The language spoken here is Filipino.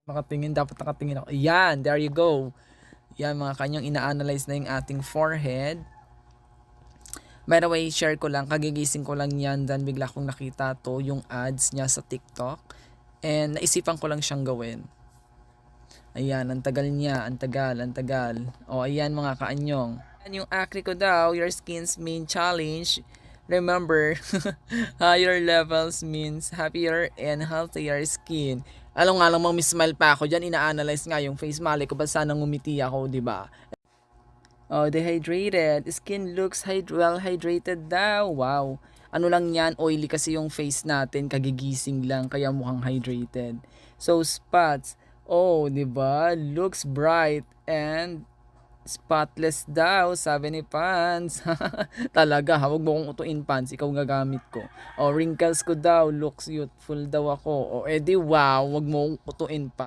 Nakatingin, dapat nakatingin ako. Yan, there you go. Yan, mga kanyang ina-analyze na yung ating forehead. By the way, share ko lang, kagigising ko lang yan, dan bigla kong nakita to, yung ads niya sa TikTok. And naisipan ko lang siyang gawin. Ayan, ang tagal niya, ang tagal, ang tagal. O, ayan mga kaanyong. Yan yung acne ko daw, your skin's main challenge. Remember, higher levels means happier and healthier skin. Alam nga lang, mag-smile pa ako dyan, ina-analyze nga yung face. Mali ko ba sana ngumiti ako, di ba? Oh, dehydrated. Skin looks well hydrated daw. Wow. Ano lang yan, oily kasi yung face natin, kagigising lang, kaya mukhang hydrated. So, spots. Oh, di ba? Looks bright and spotless daw, sabi ni Pans. Talaga, ha? Huwag mo kong utuin, Pans. Ikaw gagamit ko. Oh, wrinkles ko daw, looks youthful daw ako. Oh, edi wow, huwag mo kong utuin, Pans.